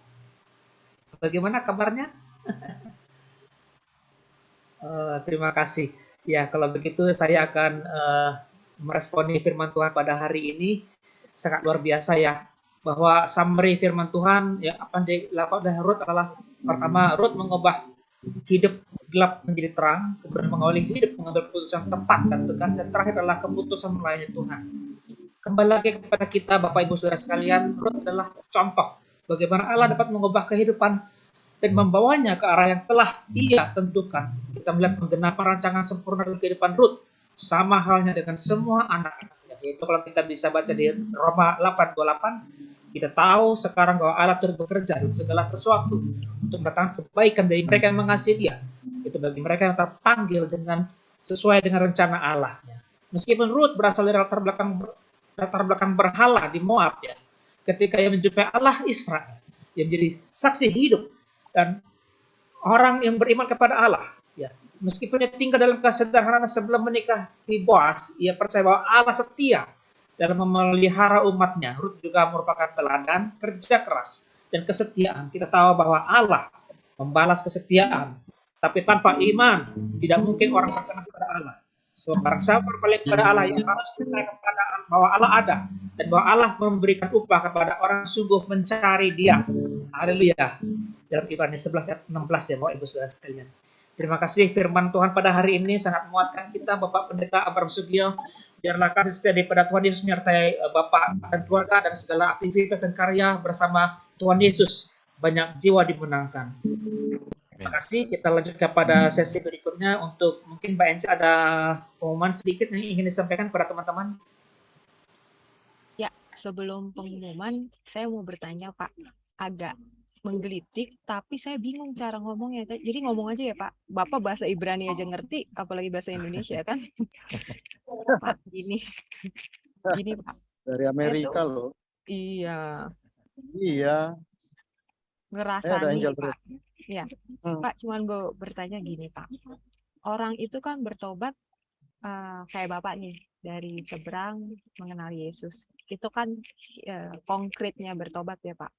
Bagaimana kabarnya? Terima kasih. Ya, kalau begitu saya akan meresponi firman Tuhan pada hari ini. Sangat luar biasa ya, bahwa summary firman Tuhan ya, apa yang dilakukan oleh Rut adalah pertama, Rut mengubah hidup gelap menjadi terang, kemudian mengawali hidup mengambil keputusan tepat dan tegas, dan terakhir adalah keputusan melayani Tuhan. Kembali lagi kepada kita Bapak Ibu Saudara sekalian, Rut adalah contoh bagaimana Allah dapat mengubah kehidupan dan membawanya ke arah yang telah Ia tentukan. Kita melihat penggenapan rancangan sempurna dalam kehidupan Ruth, sama halnya dengan semua anak-anaknya. Yaitu kalau kita bisa baca di Roma 8:28, kita tahu sekarang bahwa Allah turut bekerja dalam segala sesuatu untuk mendatangkan kebaikan dari mereka yang mengasihi Dia. Itu bagi mereka yang terpanggil dengan sesuai dengan rencana Allah. Meskipun Ruth berasal dari latar belakang berhala di Moab, ya, ketika ia menjumpai Allah Israel, yang menjadi saksi hidup dan orang yang beriman kepada Allah, ya, meskipun dia tinggal dalam kesederhanaan sebelum menikah di Boaz, ia percaya bahwa Allah setia dalam memelihara umatnya. Ruth juga merupakan teladan kerja keras dan kesetiaan. Kita tahu bahwa Allah membalas kesetiaan, tapi tanpa iman tidak mungkin orang berkenan kepada Allah. Sebab barang siapa berbalik kepada Allah, yang harus percaya kepada bahwa Allah ada dan bahwa Allah memberikan upah kepada orang sungguh mencari Dia. Haleluya. Dalam Ibrani 11 ayat 16 ya, Bapak Ibu Saudara sekalian. Terima kasih firman Tuhan pada hari ini sangat menguatkan kita, Bapak Pendeta Abram Sugio. Biarlah kasih setia daripada Tuhan Yesus menyertai Bapak dan keluarga dan segala aktivitas dan karya bersama Tuhan Yesus. Banyak jiwa dimenangkan. Terima kasih. Kita lanjut kepada sesi berikutnya untuk mungkin Mbak Ence ada pengumuman sedikit yang ingin disampaikan kepada teman-teman. Ya, sebelum pengumuman, saya mau bertanya Pak, agak menggelitik, tapi saya bingung cara ngomongnya. Jadi ngomong aja ya Pak. Bapak bahasa Ibrani aja ngerti, apalagi bahasa Indonesia kan? Pak, gini Pak. Dari Amerika tuh, loh. Iya. Iya. Ngerasani Angel Pak. Ya, Pak cuman mau bertanya gini Pak. Orang itu kan bertobat kayak Bapak nih, dari seberang mengenal Yesus. Itu kan konkretnya bertobat ya Pak.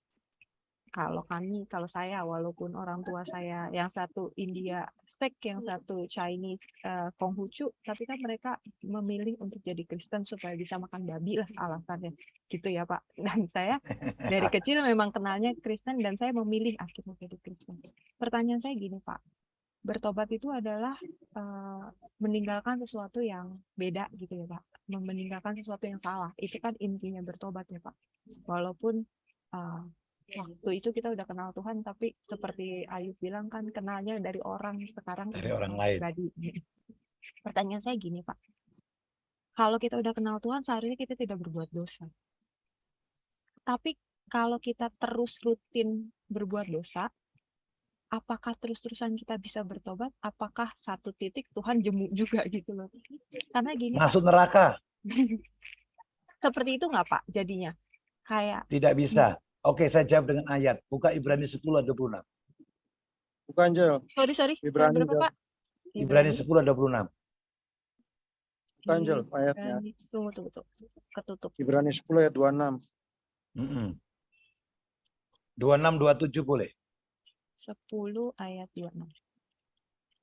Kalau saya, walaupun orang tua saya yang satu India Sek, yang satu Chinese Konghucu, tapi kan mereka memilih untuk jadi Kristen supaya bisa makan babi lah alasannya, gitu ya Pak. Dan saya dari kecil memang kenalnya Kristen dan saya memilih akhirnya jadi Kristen. Pertanyaan saya gini Pak, bertobat itu adalah meninggalkan sesuatu yang beda gitu ya Pak, meninggalkan sesuatu yang salah. Itu kan intinya bertobat ya Pak. Walaupun waktu itu kita udah kenal Tuhan, tapi seperti Ayub bilang kan kenalnya dari orang, sekarang dari orang lain. Pribadi. Pertanyaan saya gini Pak, kalau kita udah kenal Tuhan seharusnya kita tidak berbuat dosa. Tapi kalau kita terus rutin berbuat dosa, apakah terus-terusan kita bisa bertobat? Apakah satu titik Tuhan jemu juga gitu loh? Karena gini masuk neraka. Seperti itu nggak Pak jadinya? Kayak tidak bisa. Oke, saya jawab dengan ayat. Buka Ibrani 10:26. Bukan, Jel. Sorry. Ibrani, Berapa Pak? Ibrani 10:26. Bukan, Jel, ayatnya. Tunggu. Ketutup. Ibrani 10 ayat 26. 26-27 boleh? 10 ayat 26.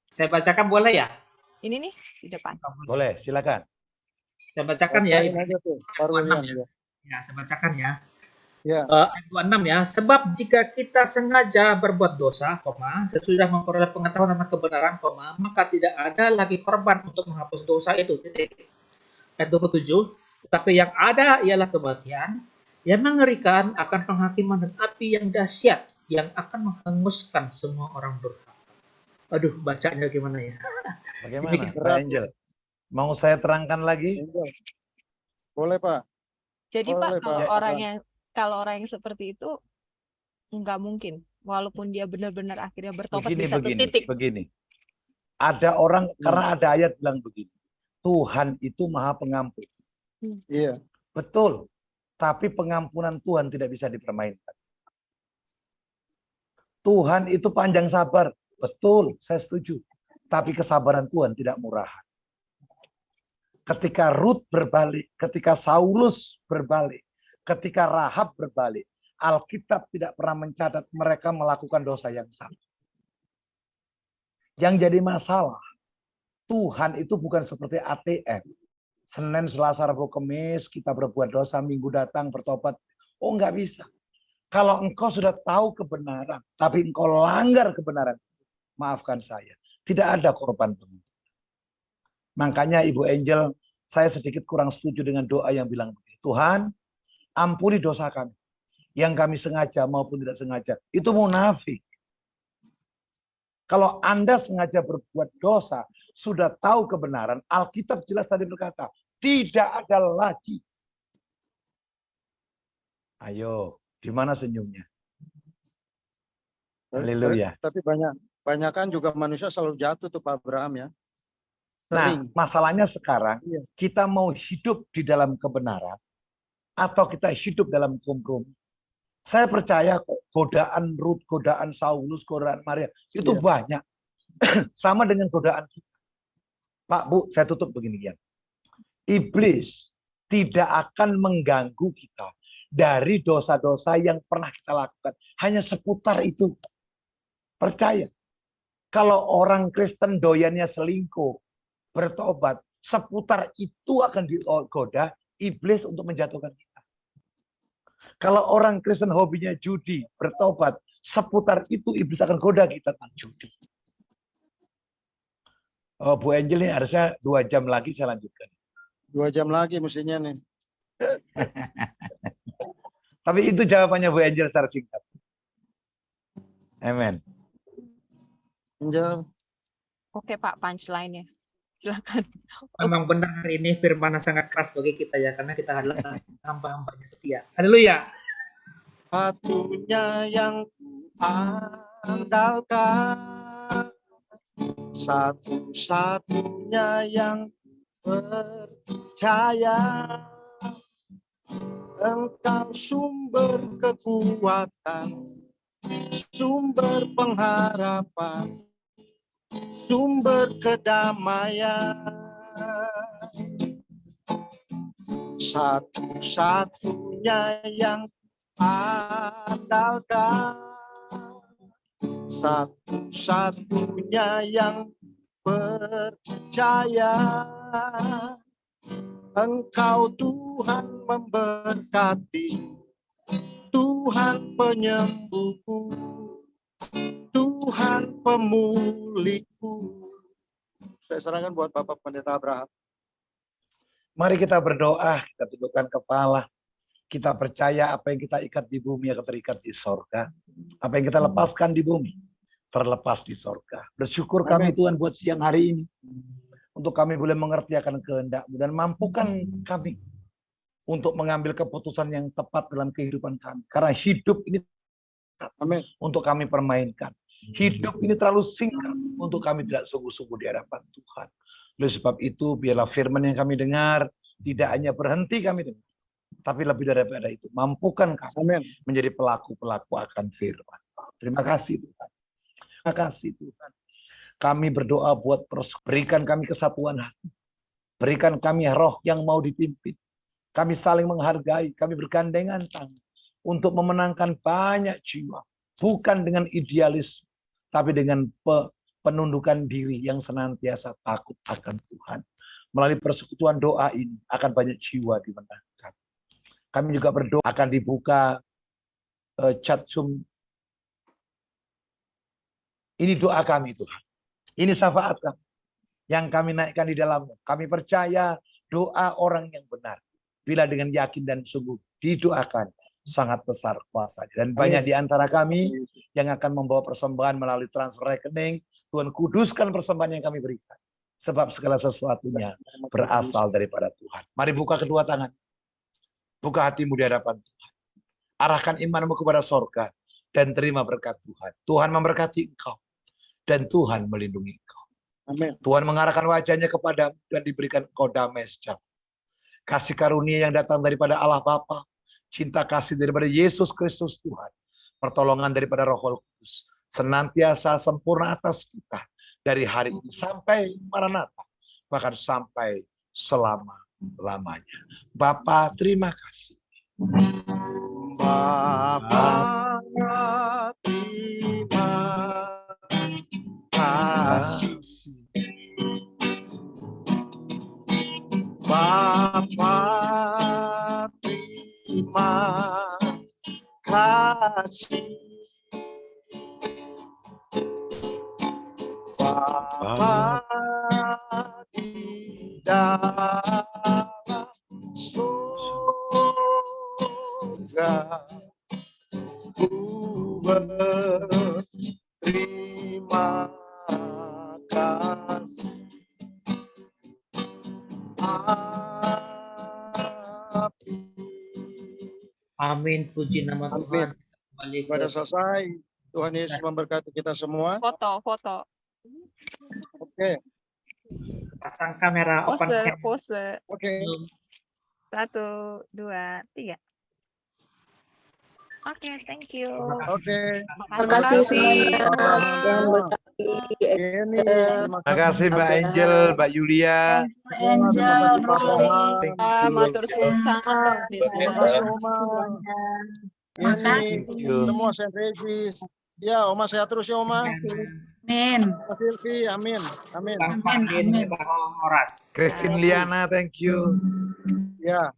Saya bacakan boleh ya? Ini nih di depan. Boleh, silakan. Saya bacakan ya. Aja tuh, baru ya. Ya, saya bacakan ya. Ya. Ayat 26 ya. Sebab jika kita sengaja berbuat dosa, sesudah memperoleh pengetahuan tentang kebenaran, maka tidak ada lagi korban untuk menghapus dosa itu. Ayat 27. Tetapi yang ada ialah kematian yang mengerikan akan penghakiman dan api yang dahsyat yang akan menghanguskan semua orang durhaka. Aduh, bacanya gimana ya? Bagaimana, Pak Angel? Mau saya terangkan lagi? Boleh, Pak. Jadi boleh, Pak, kalau orang yang seperti itu nggak mungkin, walaupun dia benar-benar akhirnya bertobat di satu titik. Begini. Ada orang karena ada ayat bilang begini. Tuhan itu Maha Pengampun. Iya. Betul. Tapi pengampunan Tuhan tidak bisa dipermainkan. Tuhan itu panjang sabar. Betul, saya setuju. Tapi kesabaran Tuhan tidak murahan. Ketika Ruth berbalik, ketika Saulus berbalik, ketika Rahab berbalik, Alkitab tidak pernah mencatat mereka melakukan dosa yang sama. Yang jadi masalah, Tuhan itu bukan seperti ATM. Senin, Selasa, Rabu, Kamis, kita berbuat dosa, Minggu datang, bertobat. Oh, nggak bisa. Kalau engkau sudah tahu kebenaran, tapi engkau langgar kebenaran, maafkan saya. Tidak ada korban pengampunan. Makanya Ibu Angel, saya sedikit kurang setuju dengan doa yang bilang, Tuhan, ampuni dosa kami. Yang kami sengaja maupun tidak sengaja. Itu munafik. Kalau Anda sengaja berbuat dosa, sudah tahu kebenaran, Alkitab jelas tadi berkata, tidak ada lagi. Ayo, di mana senyumnya? Haleluya. Tapi banyak kan juga manusia selalu jatuh tuh Pak Abraham ya. Nah, Sering. masalahnya sekarang, Iya. kita mau hidup di dalam kebenaran, atau kita hidup dalam kompromi. Saya percaya kok, godaan Rut, godaan Saulus, godaan Maria, itu Iya. banyak. Sama dengan godaan kita. Pak, Bu, saya tutup begini ya. Iblis tidak akan mengganggu kita dari dosa-dosa yang pernah kita lakukan. Hanya seputar itu. Percaya. Kalau orang Kristen doyannya selingkuh, bertobat, seputar itu akan digoda iblis untuk menjatuhkan kita. Kalau orang Kristen hobinya judi, bertobat, seputar itu iblis akan goda kita tentang judi. Oh, Bu Angel ini harusnya 2 jam lagi saya lanjutkan. 2 jam lagi mestinya nih. Tapi itu jawabannya Bu Angel secara singkat. Amen. Angel. Oke Pak, punchline-nya. Silakan. Memang benar hari ini firman sangat keras bagi kita ya, karena kita adalah hamba-hambanya setia. Haleluya. Satunya yang andalkan, satu-satunya yang percaya, Engkau sumber kekuatan, sumber pengharapan, sumber kedamaian, satu-satunya yang andalkan, satu-satunya yang percaya, Engkau Tuhan memberkati, Tuhan penyembuhku, Tuhan pemulihku. Saya serahkan buat Bapak Pendeta Abraham. Mari kita berdoa, kita tundukkan kepala. Kita percaya apa yang kita ikat di bumi akan terikat di sorga. Apa yang kita lepaskan di bumi, terlepas di sorga. Bersyukur kami Tuhan buat siang hari ini. Untuk kami boleh mengerti akan kehendak-Mu. Dan mampukan kami untuk mengambil keputusan yang tepat dalam kehidupan kami. Karena hidup ini Amin. Untuk kami permainkan. Hidup ini terlalu singkat untuk kami tidak sungguh-sungguh di hadapan Tuhan. Oleh sebab itu, biarlah firman yang kami dengar tidak hanya berhenti kami dengar, tapi lebih daripada itu, mampukan kami Amin. menjadi pelaku-pelaku akan firman. Terima kasih Tuhan. Terima kasih Tuhan. Kami berdoa buat berikan kami kesatuan hati. Berikan kami roh yang mau dipimpin. Kami saling menghargai, kami bergandengan tangan untuk memenangkan banyak jiwa. Bukan dengan idealisme, tapi dengan penundukan diri yang senantiasa takut akan Tuhan. Melalui persekutuan doa ini akan banyak jiwa dimenangkan. Kami juga berdoa akan dibuka chat Zoom. Ini doa kami Tuhan. Ini syafaat kami yang kami naikkan di dalamnya. Kami percaya doa orang yang benar, bila dengan yakin dan sungguh didoakan, sangat besar kuasanya. Dan banyak di antara kami yang akan membawa persembahan melalui transfer rekening. Tuhan kuduskan persembahan yang kami berikan. Sebab segala sesuatunya berasal daripada Tuhan. Mari buka kedua tangan. Buka hatimu di hadapan Tuhan. Arahkan imanmu kepada sorga. Dan terima berkat Tuhan. Tuhan memberkati engkau. Dan Tuhan melindungi engkau. Amin. Tuhan mengarahkan wajahnya kepadamu dan diberikan engkau damai sejahtera. Kasih karunia yang datang daripada Allah Bapa. Cinta kasih daripada Yesus Kristus Tuhan. Pertolongan daripada Roh Kudus. Senantiasa sempurna atas kita. Dari hari ini sampai Maranatha. Bahkan sampai selama-lamanya. Bapa, terima kasih. Bapa, terima kasih. Bapa, terima kasih. Bapa di dalam surga, ku berterima Amin. Puji nama Amin. Tuhan. Kembali ke Ibadah selesai. Tuhan Yesus memberkati kita semua. Foto. Oke. pasang kamera open cam. Pose. Oke. 1, 2, 3. Oke, thank you. Oke. Terima kasih semuanya. Tuhan berkati. Ini, Terima kasih Mbak Angel, Mbak Yulia. Angel, Thank you. Matur suwun. Terima kasih Oma. Makasih. Ini semua Saint Regis. Ya, Oma sehat terus ya Oma. Amin. Pak Silvi, amin. Amin. Bang Fadin, Bang Horas. Christine Liana, thank you. Ya.